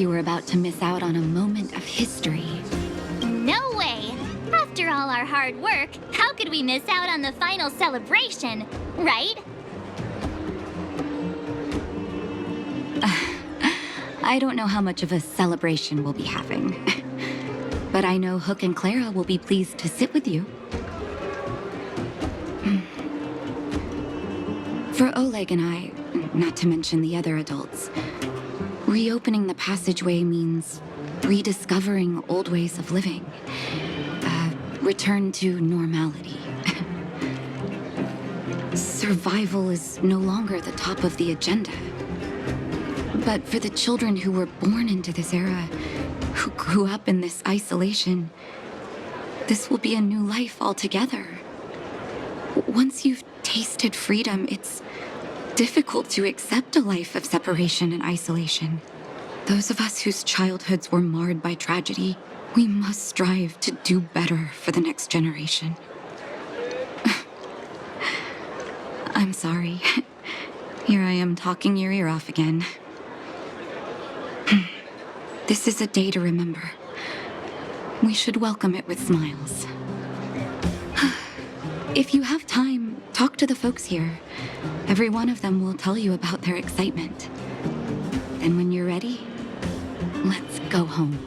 you were about to miss out on a moment of history. No way! After all our hard work, how could we miss out on the final celebration, right? I don't know how much of a celebration we'll be having. But I know Hook and Clara will be pleased to sit with you. For Oleg and I, not to mention the other adults, reopening the passageway means rediscovering old ways of living. Return to normality. Survival is no longer the top of the agenda. But for the children who were born into this era, who grew up in this isolation, this will be a new life altogether. Once you've tasted freedom, it's difficult to accept a life of separation and isolation. Those of us whose childhoods were marred by tragedy, we must strive to do better for the next generation. I'm sorry. Here I am talking your ear off again. This is a day to remember. We should welcome it with smiles. If you have time, talk to the folks here. Every one of them will tell you about their excitement. And when you're ready, let's go home.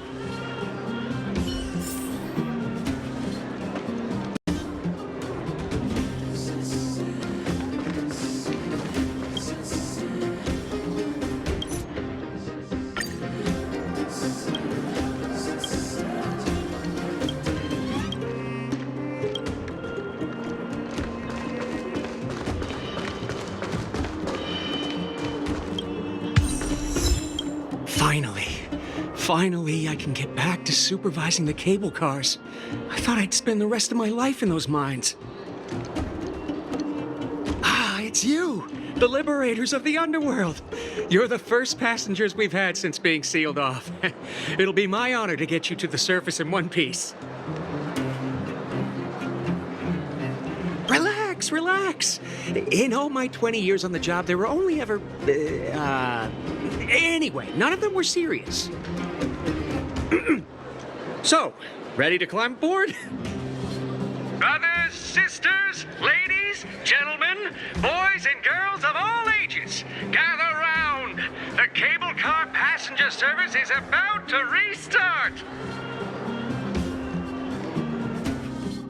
Finally, I can get back to supervising the cable cars. I thought I'd spend the rest of my life in those mines. Ah, it's you, the liberators of the underworld. You're the first passengers we've had since being sealed off. It'll be my honor to get you to the surface in one piece. Relax. In all my 20 years on the job, there were only ever... Anyway, none of them were serious. So, ready to climb aboard? Brothers, sisters, ladies, gentlemen, boys and girls of all ages, gather round. The cable car passenger service is about to restart.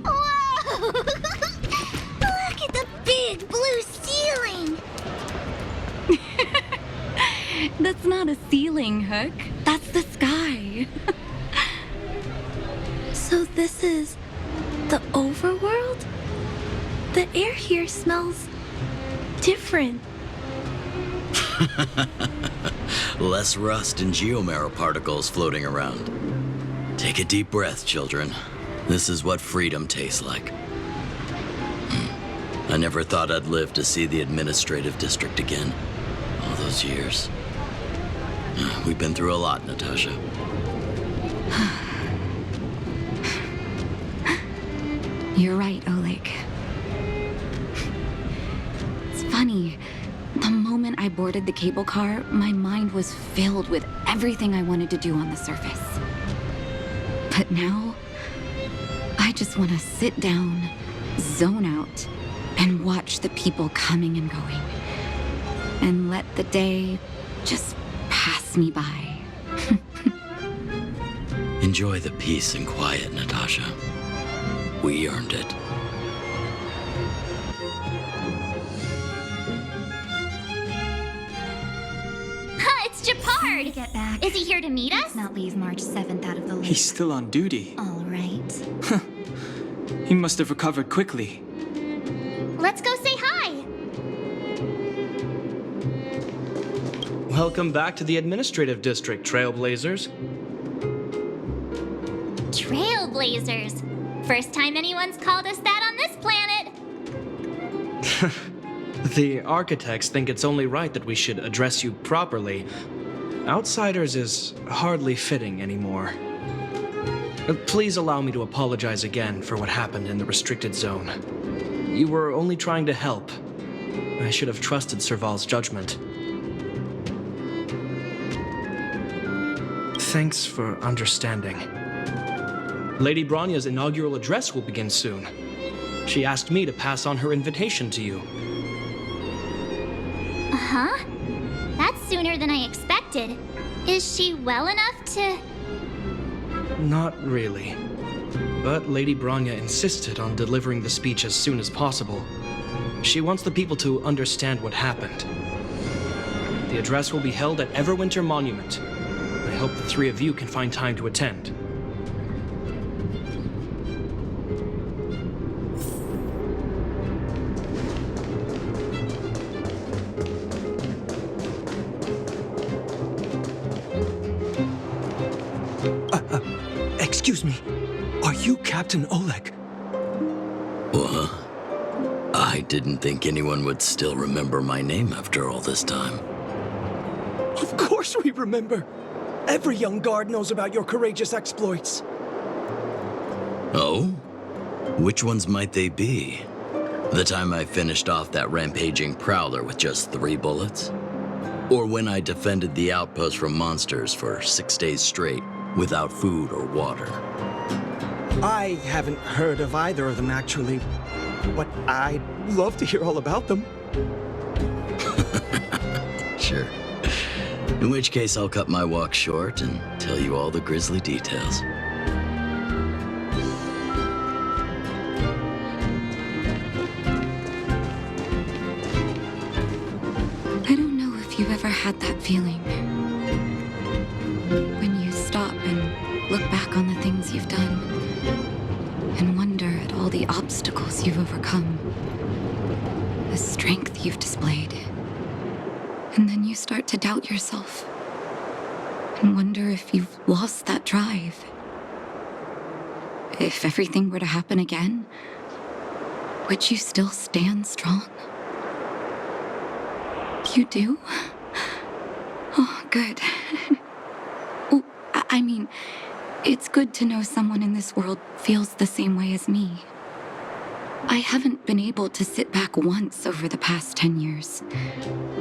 Whoa! Look at the big blue ceiling! That's not a ceiling, Hook. That's the sky. So this is the overworld? The air here smells different. Less rust and geomarrow particles floating around. Take a deep breath, children. This is what freedom tastes like. I never thought I'd live to see the administrative district again. All those years. We've been through a lot, Natasha. You're right, Oleg. It's funny. The moment I boarded the cable car, my mind was filled with everything I wanted to do on the surface. But now, I just want to sit down, zone out, and watch the people coming and going. And let the day just pass me by. Enjoy the peace and quiet, Natasha. We earned it. It's Japard! Get back. Is he here to meet us? Not leave March 7th out of the loop. He's still on duty. All right. He must have recovered quickly. Let's go say hi! Welcome back to the administrative district, Trailblazers. Trailblazers. First time anyone's called us that on this planet. The architects think it's only right that we should address you properly. Outsiders is hardly fitting anymore. Please allow me to apologize again for what happened in the restricted zone. You were only trying to help. I should have trusted Serval's judgment. Thanks for understanding. Lady Bronya's inaugural address will begin soon. She asked me to pass on her invitation to you. Uh-huh. That's sooner than I expected. Is she well enough to... Not really. But Lady Bronya insisted on delivering the speech as soon as possible. She wants the people to understand what happened. The address will be held at Everwinter Monument. I hope the three of you can find time to attend. Excuse me. Are you Captain Oleg? What? I didn't think anyone would still remember my name after all this time. Of course we remember. Every young guard knows about your courageous exploits. Oh? Which ones might they be? The time I finished off that rampaging prowler with just 3 bullets? Or when I defended the outpost from monsters for 6 days straight without food or water? I haven't heard of either of them, actually. But I'd love to hear all about them. Sure. In which case, I'll cut my walk short and tell you all the grisly details. I don't know if you've ever had that feeling. When you stop and look back on the things you've done and wonder at all the obstacles you've overcome, the strength you've displayed. And then you start to doubt yourself and wonder if you've lost that drive. If everything were to happen again, would you still stand strong? You do? Oh, good. Well, I mean, it's good to know someone in this world feels the same way as me. I haven't been able to sit back once over the past 10 years.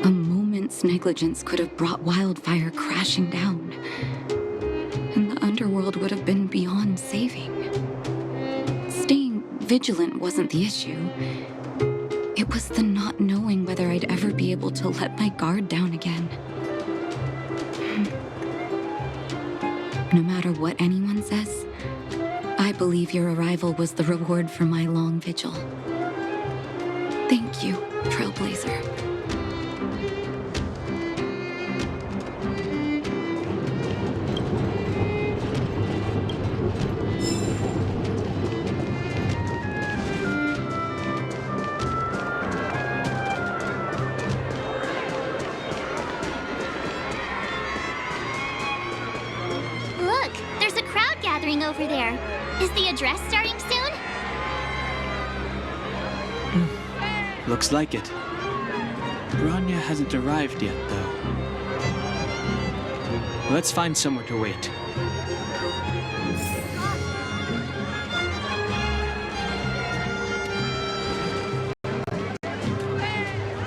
A moment's negligence could have brought wildfire crashing down, and the underworld would have been beyond saving. Staying vigilant wasn't the issue. It was the not knowing whether I'd ever be able to let my guard down again. No matter what anyone says, I believe your arrival was the reward for my long vigil. Thank you, Trailblazer. Look, there's a crowd gathering over there. Is the address starting soon? Looks like it. Bronya hasn't arrived yet, though. Let's find somewhere to wait.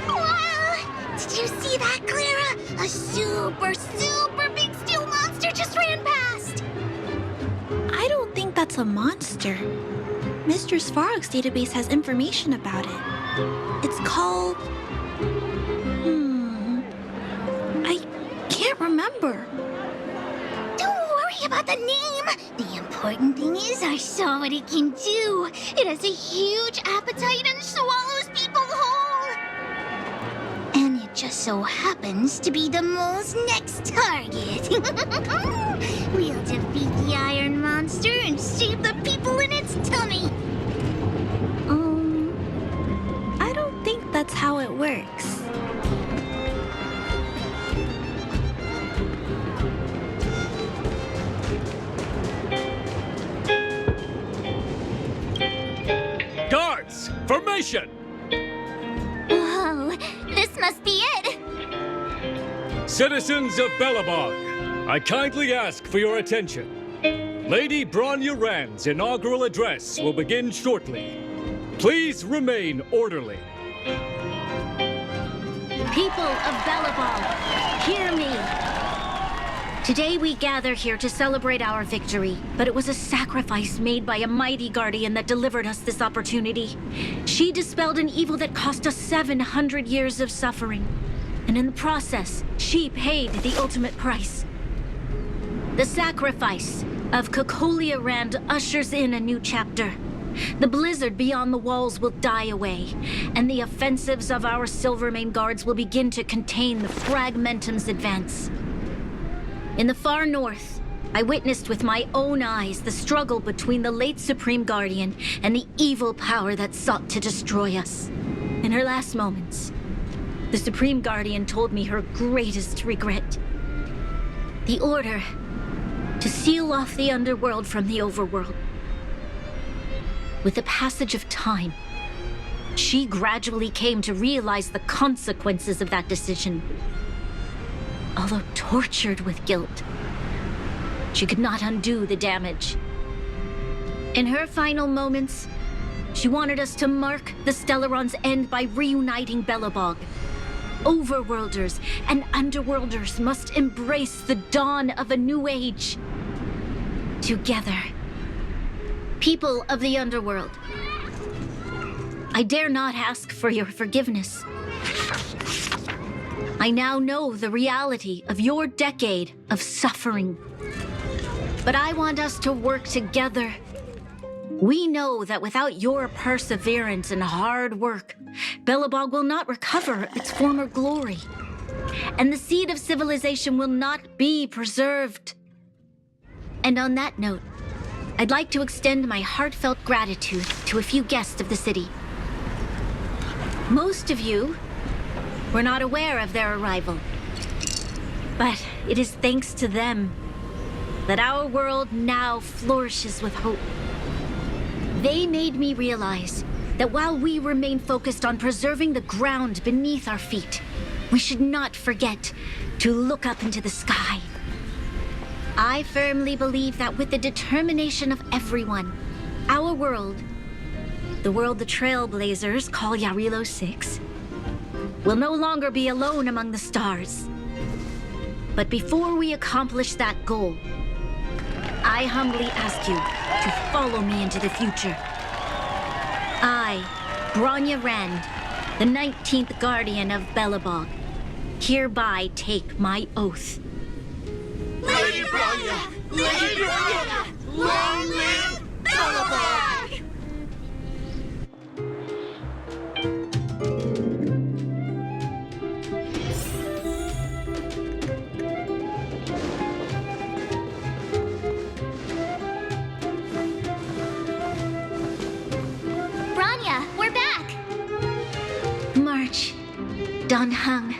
Wow! Did you see that, Clara? A super big steel monster just ran past! I don't think that's a monster. Mr. Svarog's database has information about it. It's called... I can't remember. Don't worry about the name. The important thing is I saw what it can do. It has a huge appetite and swallows people whole. And it just so happens to be the mole's next target. We'll defeat the iron monster and save the people in its tummy. I don't think that's how it works. Guards, formation! Whoa, this must be it. Citizens of Belobog, I kindly ask for your attention. Lady Bronya Rand's inaugural address will begin shortly. Please remain orderly. People of Belobog, hear me. Today we gather here to celebrate our victory, but it was a sacrifice made by a mighty guardian that delivered us this opportunity. She dispelled an evil that cost us 700 years of suffering, and in the process, she paid the ultimate price. The sacrifice of Cocolia Rand ushers in a new chapter. The blizzard beyond the walls will die away, and the offensives of our Silvermane guards will begin to contain the Fragmentum's advance. In the far north, I witnessed with my own eyes the struggle between the late Supreme Guardian and the evil power that sought to destroy us. In her last moments, the Supreme Guardian told me her greatest regret. The order to seal off the underworld from the overworld. With the passage of time, she gradually came to realize the consequences of that decision. Although tortured with guilt, she could not undo the damage. In her final moments, she wanted us to mark the Stellaron's end by reuniting Belobog. Overworlders and Underworlders must embrace the dawn of a new age. Together. People of the Underworld, I dare not ask for your forgiveness. I now know the reality of your decade of suffering. But I want us to work together. We know that without your perseverance and hard work, Belobog will not recover its former glory. And the seed of civilization will not be preserved. And on that note, I'd like to extend my heartfelt gratitude to a few guests of the city. Most of you were not aware of their arrival. But it is thanks to them that our world now flourishes with hope. They made me realize that while we remain focused on preserving the ground beneath our feet, we should not forget to look up into the sky. I firmly believe that with the determination of everyone, our world, the world the Trailblazers call Jarilo-VI, will no longer be alone among the stars. But before we accomplish that goal, I humbly ask you to follow me into the future. I, Bronya Rand, the 19th Guardian of Belobog, hereby take my oath. Lady Bronya! Lady Bronya! Long live Belobog! Bronya, we're back! March, Dan Heng,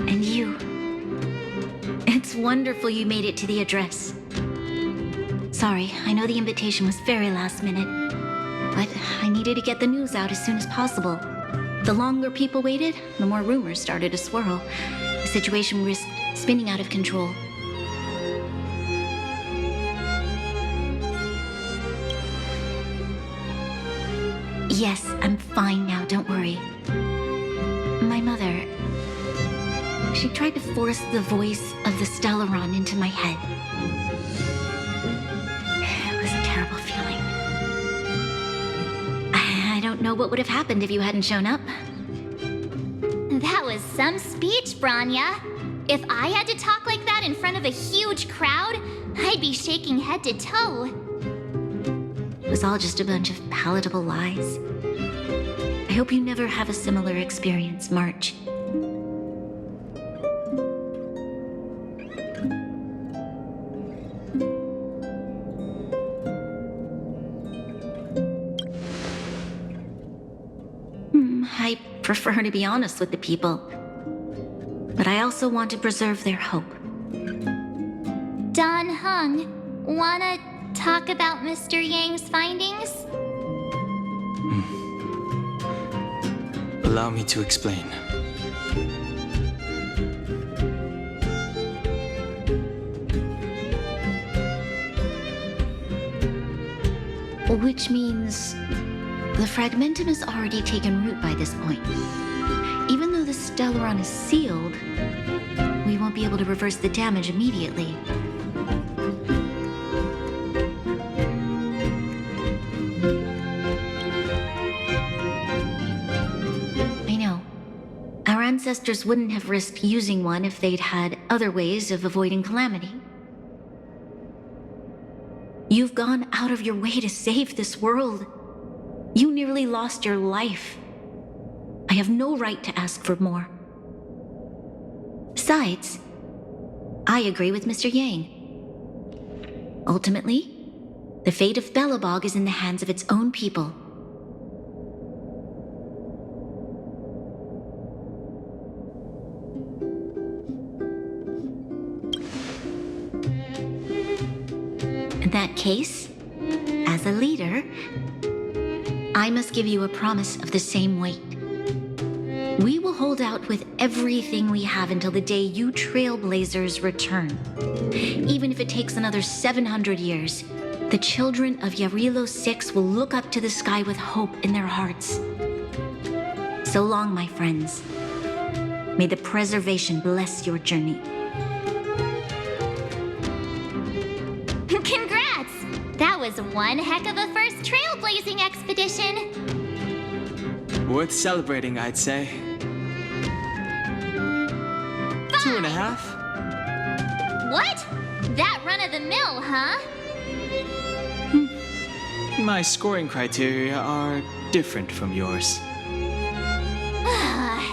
and you. It's wonderful you made it to the address. Sorry, I know the invitation was very last minute, but I needed to get the news out as soon as possible. The longer people waited, the more rumors started to swirl. The situation risked spinning out of control. Yes, I'm fine now, don't worry. My mother, she tried to force the voice of the Stellaron into my head. It was a terrible feeling. I don't know what would have happened if you hadn't shown up. That was some speech, Bronya. If I had to talk like that in front of a huge crowd, I'd be shaking head to toe. It was all just a bunch of palatable lies. I hope you never have a similar experience, March. I prefer to be honest with the people, but I also want to preserve their hope. Dan Heng, wanna talk about Mr. Yang's findings? Allow me to explain. Which means the Fragmentum has already taken root by this point. Even though the Stellaron is sealed, we won't be able to reverse the damage immediately. I know. Our ancestors wouldn't have risked using one if they'd had other ways of avoiding calamity. You've gone out of your way to save this world. You nearly lost your life. I have no right to ask for more. Besides, I agree with Mr. Yang. Ultimately, the fate of Belobog is in the hands of its own people. In that case, as a leader, I must give you a promise of the same weight. We will hold out with everything we have until the day you Trailblazers return. Even if it takes another 700 years, the children of Jarilo-VI will look up to the sky with hope in their hearts. So long, my friends. May the preservation bless your journey. Congrats! That was one heck of a first trailblazing expedition. Worth celebrating, I'd say. 2.5? What? That run-of-the-mill, huh? My scoring criteria are different from yours.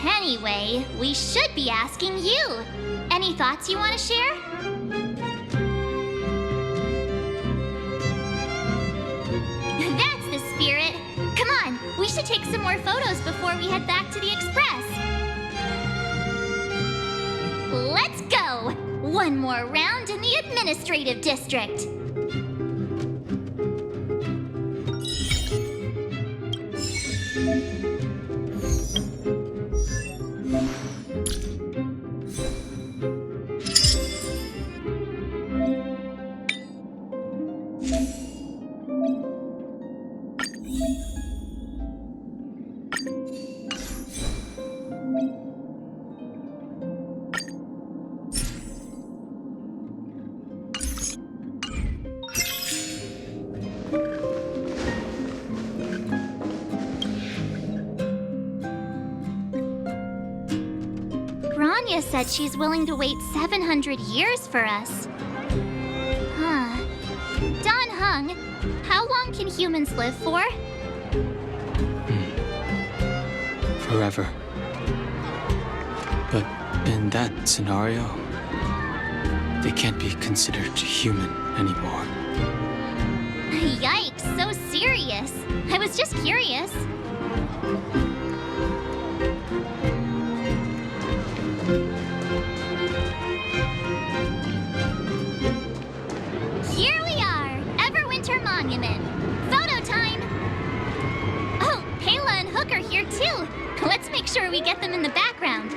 Anyway, we should be asking you. Any thoughts you want to share? That's the spirit. Come on, we should take some more photos before we head back to the Express. Let's go! One more round in the administrative district. Bronya said she's willing to wait 700 years for us. Huh. Don Hung, how long can humans live for? Forever. But in that scenario, they can't be considered human anymore. Yikes, so serious. I was just curious. Here we are, Everwinter Monument. Photo time! Oh, Payla and Hook are here too. Let's make sure we get them in the background.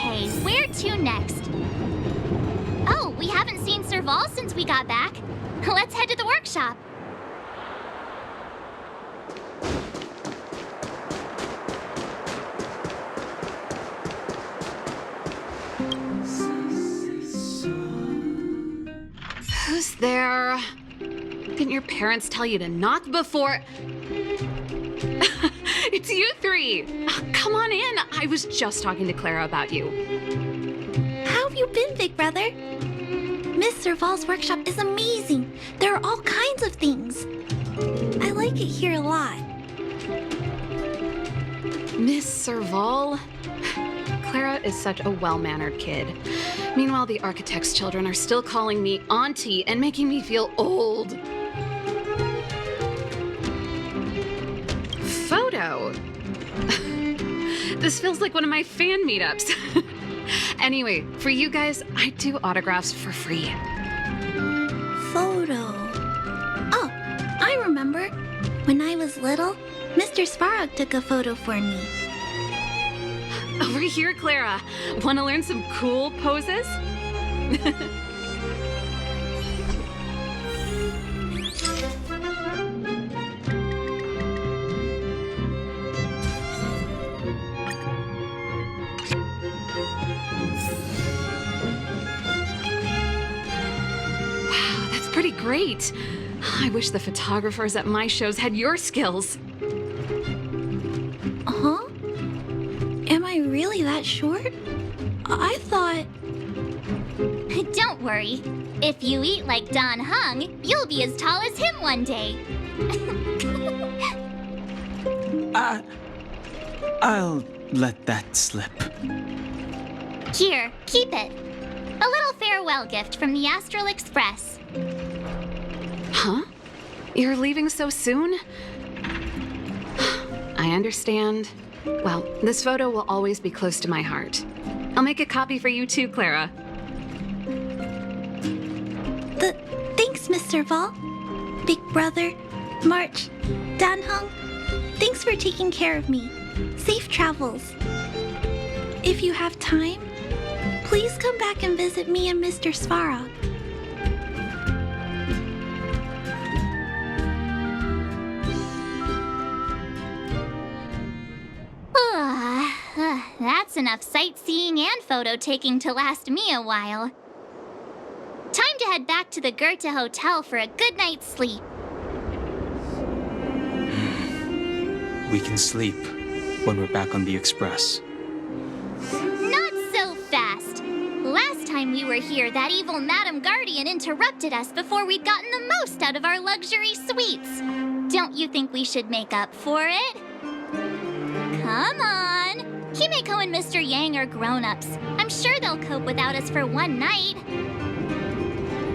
Okay, where to next? Oh, we haven't seen Serval since we got back. Let's head to the workshop. Who's there? Didn't your parents tell you to knock before... It's you three! Come on in. I was just talking to Clara about you. How have you been, big brother? Miss Serval's workshop is amazing. There are all kinds of things. I like it here a lot. Miss Serval? Clara is such a well-mannered kid. Meanwhile, the architect's children are still calling me auntie and making me feel old. Photo. This feels like one of my fan meetups. Anyway, for you guys, I do autographs for free. Photo. Oh, I remember. When I was little, Mr. Svarog took a photo for me. Over here, Clara. Want to learn some cool poses? Wow, that's pretty great. I wish the photographers at my shows had your skills. Huh? Am I really that short? I thought... Don't worry. If you eat like Don Hung, you'll be as tall as him one day. I'll let that slip. Here, keep it. A little farewell gift from the Astral Express. Huh? You're leaving so soon? I understand. Well, this photo will always be close to my heart. I'll make a copy for you too, Clara. Thanks, Mr. Vol. Big Brother, March, Danhong. Thanks for taking care of me. Safe travels. If you have time, please come back and visit me and Mr. Svarog. That's enough sightseeing and photo taking to last me a while. Time to head back to the Goethe Hotel for a good night's sleep. We can sleep when we're back on the Express. Not so fast. Last time we were here, that evil Madam Guardian interrupted us before we'd gotten the most out of our luxury suites. Don't you think we should make up for it? Come on. Himeko and Mr. Yang are grown-ups. I'm sure they'll cope without us for one night.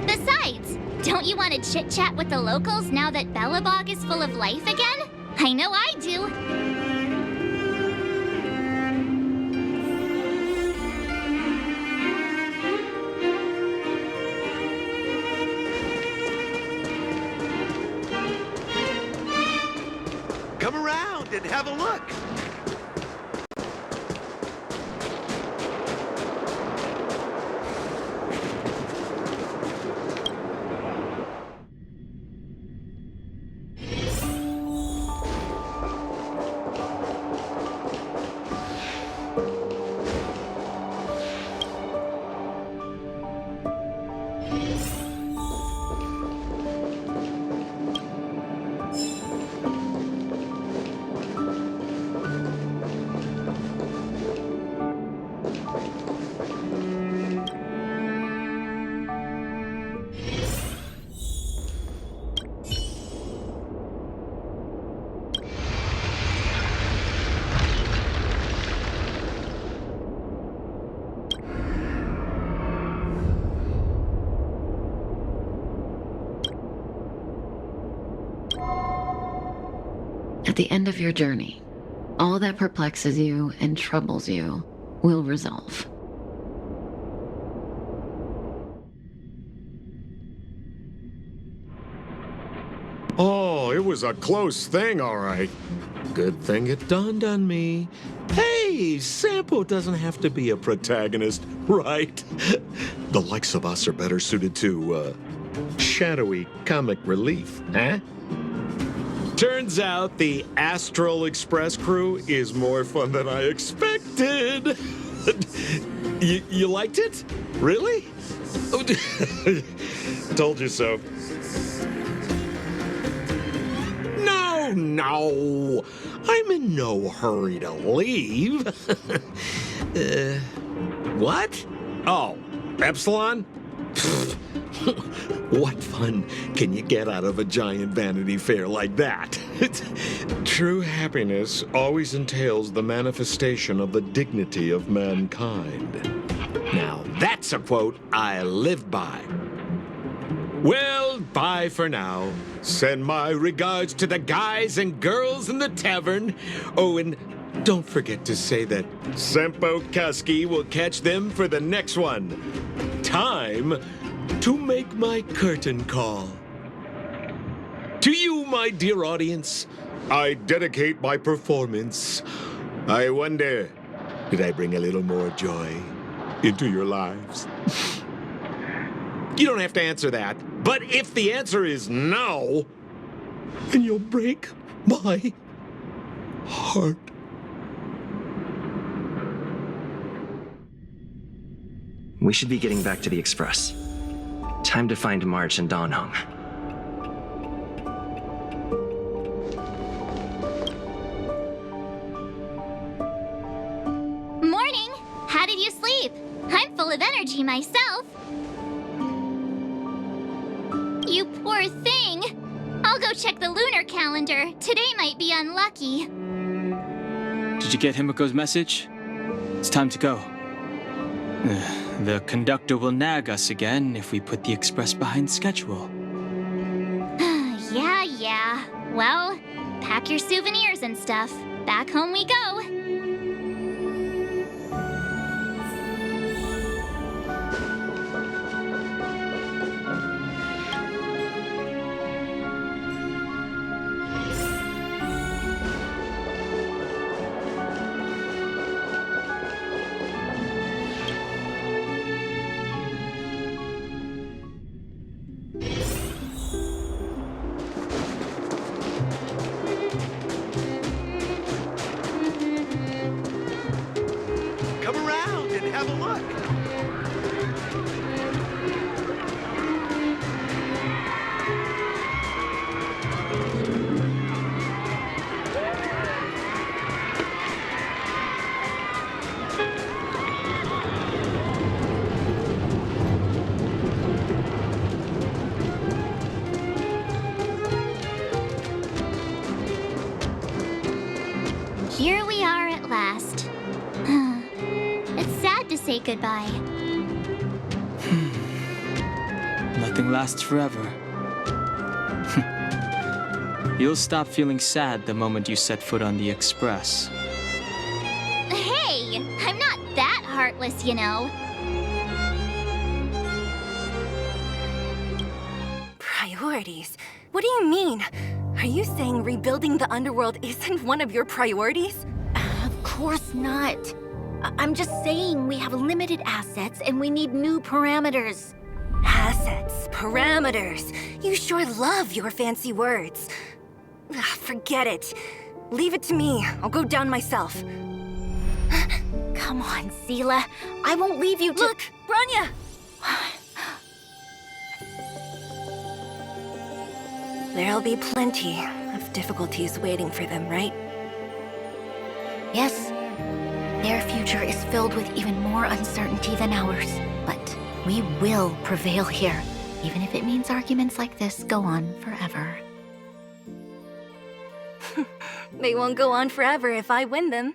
Besides, don't you want to chit-chat with the locals now that Belobog is full of life again? I know I do. Come around and have a look. At the end of your journey, all that perplexes you and troubles you will resolve. Oh, it was a close thing, all right. Good thing it dawned on me. Hey, Sampo doesn't have to be a protagonist, right? The likes of us are better suited to, shadowy comic relief, huh? Turns out the Astral Express crew is more fun than I expected. You liked it? Really? Told you so. No, I'm in no hurry to leave. What? Oh, Epsilon? What fun can you get out of a giant Vanity Fair like that? True happiness always entails the manifestation of the dignity of mankind. Now, that's a quote I live by. Well, bye for now. Send my regards to the guys and girls in the tavern. Oh, and don't forget to say that Sempo Kasky will catch them for the next one. Time to make my curtain call. To you, my dear audience, I dedicate my performance. I wonder, did I bring a little more joy into your lives? You don't have to answer that, but if the answer is no, then you'll break my heart. We should be getting back to the Express. Time to find March and Donhung. Morning! How did you sleep? I'm full of energy myself. You poor thing. I'll go check the lunar calendar. Today might be unlucky. Did you get Himiko's message? It's time to go. The conductor will nag us again if we put the Express behind schedule. Yeah. Well, pack your souvenirs and stuff. Back home we go. Come around and have a look. Here we are at last. It's sad to say goodbye. Nothing lasts forever. You'll stop feeling sad the moment you set foot on the Express. Hey, I'm not that heartless, you know. Priorities? What do you mean? Are you saying rebuilding the underworld isn't one of your priorities? Of course not. I'm just saying we have limited assets and we need new parameters. Assets, parameters. You sure love your fancy words. Forget it. Leave it to me. I'll go down myself. Come on, Seela. I won't leave you to— Look, Bronya! There'll be plenty of difficulties waiting for them, right? Yes. Their future is filled with even more uncertainty than ours. But we will prevail here, even if it means arguments like this go on forever. They won't go on forever if I win them.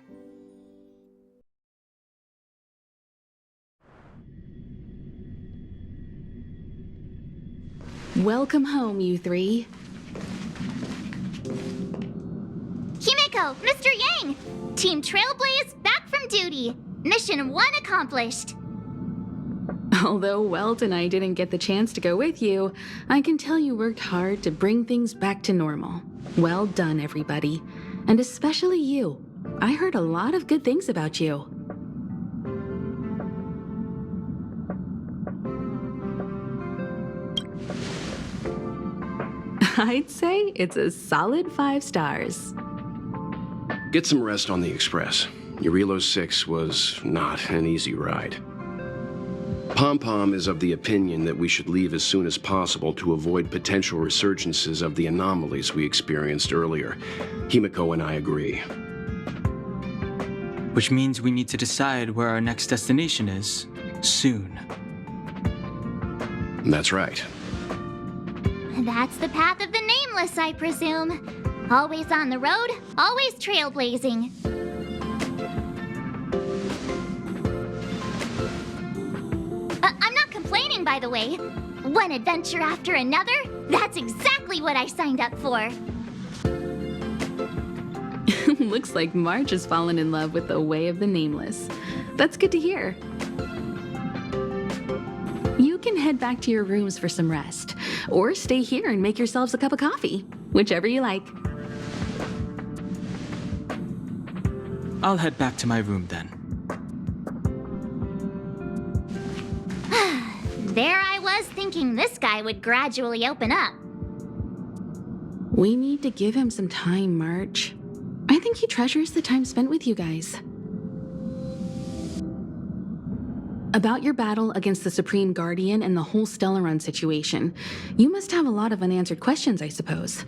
Welcome home, you three. Himiko, Mr. Yang! Team Trailblaze back from duty. Mission 1 accomplished. Although Welt and I didn't get the chance to go with you, I can tell you worked hard to bring things back to normal. Well done, everybody. And especially you. I heard a lot of good things about you. I'd say it's a solid 5 stars. Get some rest on the Express. Jarilo-VI was not an easy ride. Pom-Pom is of the opinion that we should leave as soon as possible to avoid potential resurgences of the anomalies we experienced earlier. Himiko and I agree. Which means we need to decide where our next destination is, soon. That's right. That's the path of the nameless, I presume. Always on the road, always trailblazing. I'm not complaining, by the way. One adventure after another, that's exactly what I signed up for. Looks like March has fallen in love with the way of the nameless. That's good to hear. You can head back to your rooms for some rest, or stay here and make yourselves a cup of coffee, whichever you like. I'll head back to my room then. There I was thinking this guy would gradually open up. We need to give him some time, March. I think he treasures the time spent with you guys. About your battle against the Supreme Guardian and the whole Stellaron situation, you must have a lot of unanswered questions, I suppose.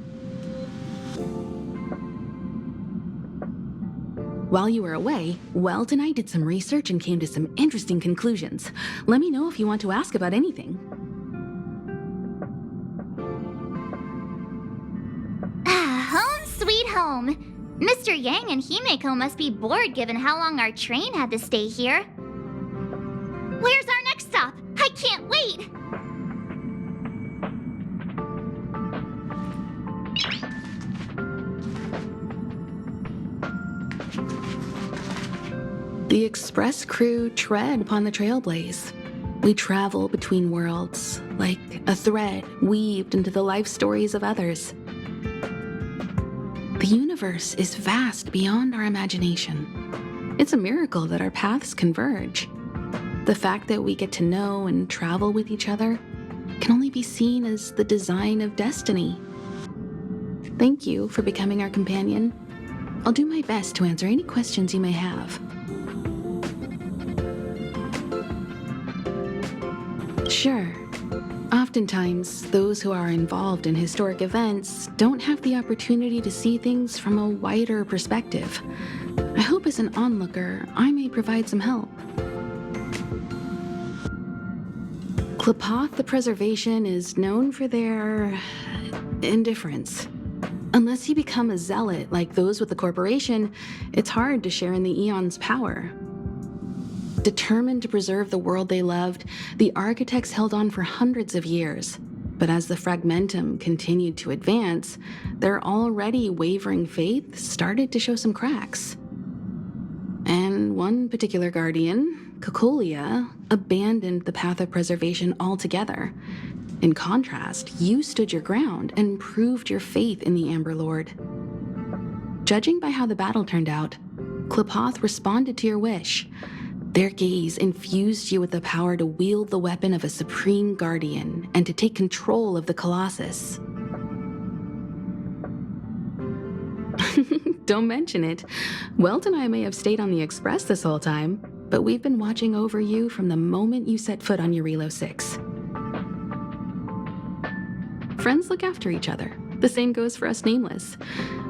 While you were away, Welt and I did some research and came to some interesting conclusions. Let me know if you want to ask about anything. Home sweet home. Mr. Yang and Himeko must be bored given how long our train had to stay here. Where's our next stop? I can't wait! The express crew tread upon the trailblaze. We travel between worlds, like a thread weaved into the life stories of others. The universe is vast beyond our imagination. It's a miracle that our paths converge. The fact that we get to know and travel with each other can only be seen as the design of destiny. Thank you for becoming our companion. I'll do my best to answer any questions you may have. Sure. Oftentimes, those who are involved in historic events don't have the opportunity to see things from a wider perspective. I hope as an onlooker, I may provide some help. Klapoth the Preservation is known for their indifference. Unless you become a zealot like those with the corporation, it's hard to share in the Aeon's power. Determined to preserve the world they loved, the architects held on for hundreds of years. But as the Fragmentum continued to advance, their already wavering faith started to show some cracks. And one particular guardian, Cocolia, abandoned the path of preservation altogether. In contrast, you stood your ground and proved your faith in the Amber Lord. Judging by how the battle turned out, Klapoth responded to your wish. Their gaze infused you with the power to wield the weapon of a Supreme Guardian and to take control of the Colossus. Don't mention it. Welt and I may have stayed on the Express this whole time, but we've been watching over you from the moment you set foot on Jarilo-VI. Friends look after each other. The same goes for us Nameless.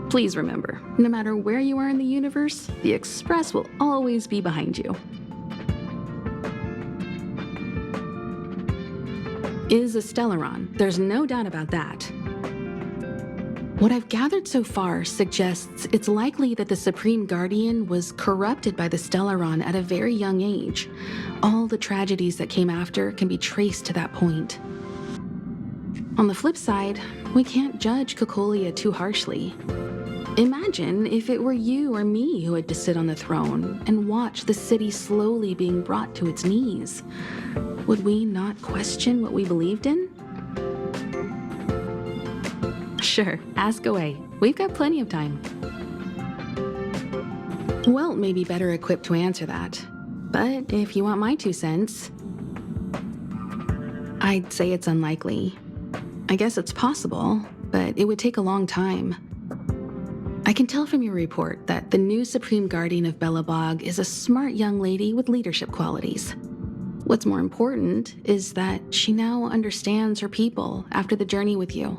Please remember, no matter where you are in the universe, the Express will always be behind you. Is a Stellaron, there's no doubt about that. What I've gathered so far suggests it's likely that the Supreme Guardian was corrupted by the Stellaron at a very young age. All the tragedies that came after can be traced to that point. On the flip side, we can't judge Cocolia too harshly. Imagine if it were you or me who had to sit on the throne and watch the city slowly being brought to its knees. Would we not question what we believed in? Sure, ask away. We've got plenty of time. Welt may be better equipped to answer that. But if you want my 2 cents, I'd say it's unlikely. I guess it's possible, but it would take a long time. I can tell from your report that the new Supreme Guardian of Belobog is a smart young lady with leadership qualities. What's more important is that she now understands her people after the journey with you.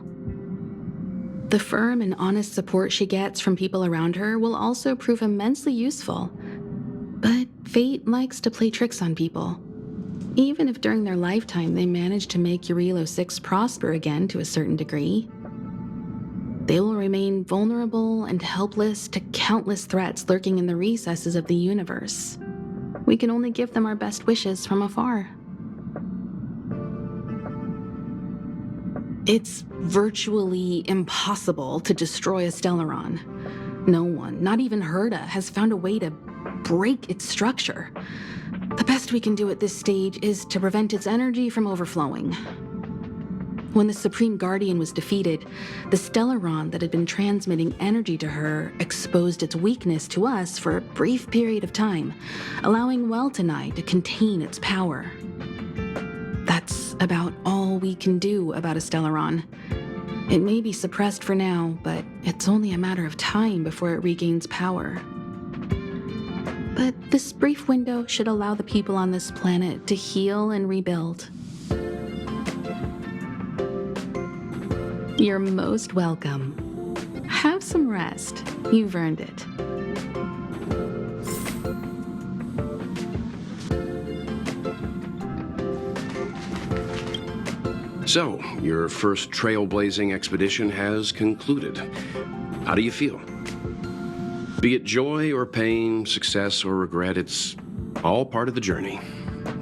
The firm and honest support she gets from people around her will also prove immensely useful. But fate likes to play tricks on people. Even if during their lifetime they manage to make Jarilo-VI prosper again to a certain degree, they will remain vulnerable and helpless to countless threats lurking in the recesses of the universe. We can only give them our best wishes from afar. It's virtually impossible to destroy a Stellaron. No one, not even Herta, has found a way to break its structure. The best we can do at this stage is to prevent its energy from overflowing. When the Supreme Guardian was defeated, the Stellaron that had been transmitting energy to her exposed its weakness to us for a brief period of time, allowing Welt and I to contain its power. That's about all we can do about a Stellaron. It may be suppressed for now, but it's only a matter of time before it regains power. But this brief window should allow the people on this planet to heal and rebuild. You're most welcome. Have some rest. You've earned it. So, your first trailblazing expedition has concluded. How do you feel? Be it joy or pain, success or regret, it's all part of the journey.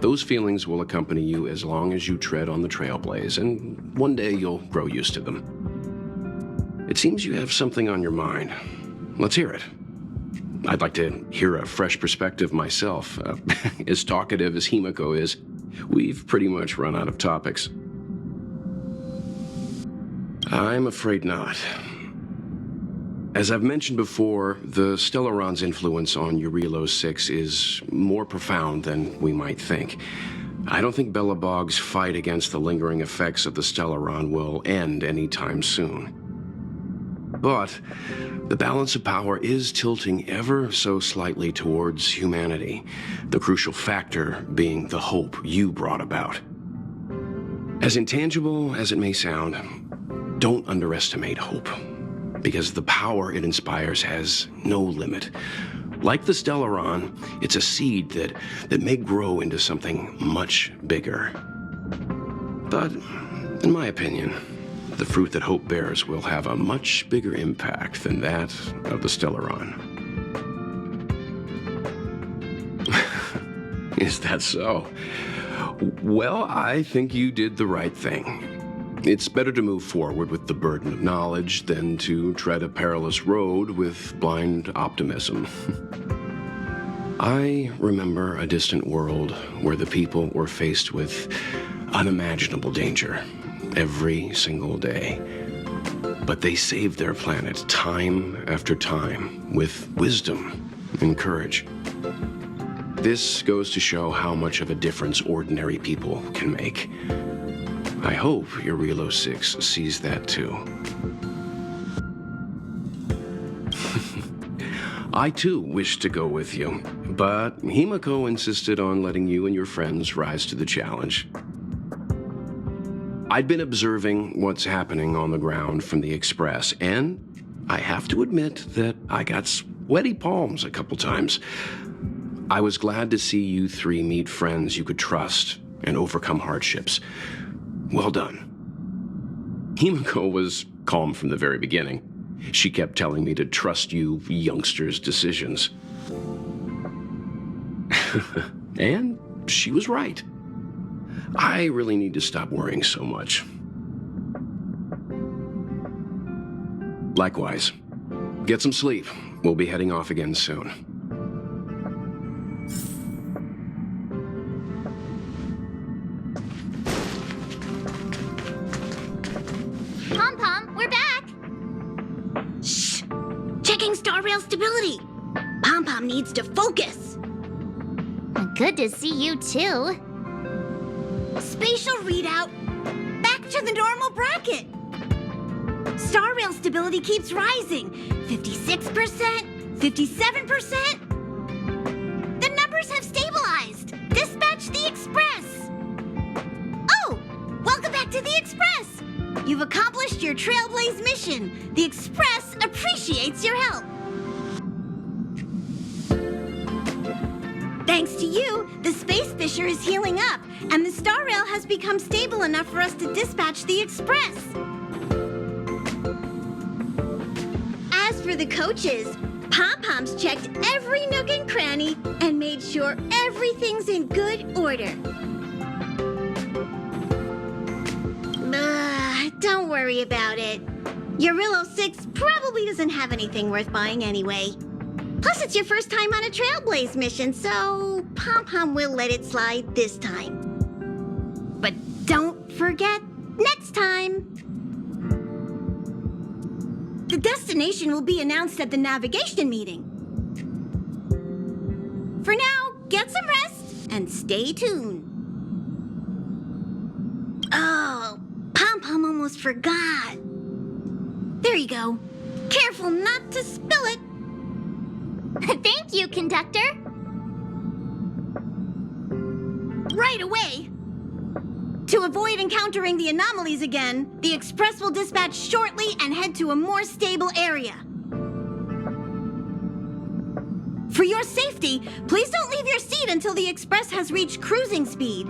Those feelings will accompany you as long as you tread on the trailblaze, and one day you'll grow used to them. It seems you have something on your mind. Let's hear it. I'd like to hear a fresh perspective myself. As talkative as Himiko is, we've pretty much run out of topics. I'm afraid not. As I've mentioned before, the Stellaron's influence on Jarilo-VI is more profound than we might think. I don't think Belobog's fight against the lingering effects of the Stellaron will end anytime soon. But the balance of power is tilting ever so slightly towards humanity, the crucial factor being the hope you brought about. As intangible as it may sound, don't underestimate hope, because the power it inspires has no limit. Like the Stellaron, it's a seed that may grow into something much bigger. But, in my opinion, the fruit that hope bears will have a much bigger impact than that of the Stellaron. Is that so? Well, I think you did the right thing. It's better to move forward with the burden of knowledge than to tread a perilous road with blind optimism. I remember a distant world where the people were faced with unimaginable danger every single day. But they saved their planet time after time with wisdom and courage. This goes to show how much of a difference ordinary people can make. I hope Jarilo-VI sees that too. I too wish to go with you, but Himiko insisted on letting you and your friends rise to the challenge. I'd been observing what's happening on the ground from the Express, and I have to admit that I got sweaty palms a couple times. I was glad to see you three meet friends you could trust and overcome hardships. Well done. Himiko was calm from the very beginning. She kept telling me to trust you youngsters' decisions. And she was right. I really need to stop worrying so much. Likewise. Get some sleep. We'll be heading off again soon. Pom-Pom, we're back! Shh! Checking star rail stability! Pom-Pom needs to focus! Good to see you too. Spatial readout! Back to the normal bracket! Star rail stability keeps rising. 56%, 57%. The numbers have stabilized. Dispatch the Express. Oh, welcome back to the Express. You've accomplished your Trailblaze mission. The Express appreciates your help. Thanks to you, the Space Fisher is healing up, and the Star Rail has become stable enough for us to dispatch the Express. As for the coaches, Pom-Pom's checked every nook and cranny and made sure everything's in good order. Don't worry about it. Jarilo-VI probably doesn't have anything worth buying anyway. Plus, it's your first time on a Trailblaze mission, so Pom-Pom will let it slide this time. But don't forget, next time! The destination will be announced at the navigation meeting. For now, get some rest and stay tuned. Oh, Pom-Pom almost forgot. There you go. Careful not to spill it. Thank you, conductor. Right away. To avoid encountering the anomalies again, the Express will dispatch shortly and head to a more stable area. For your safety, please don't leave your seat until the Express has reached cruising speed.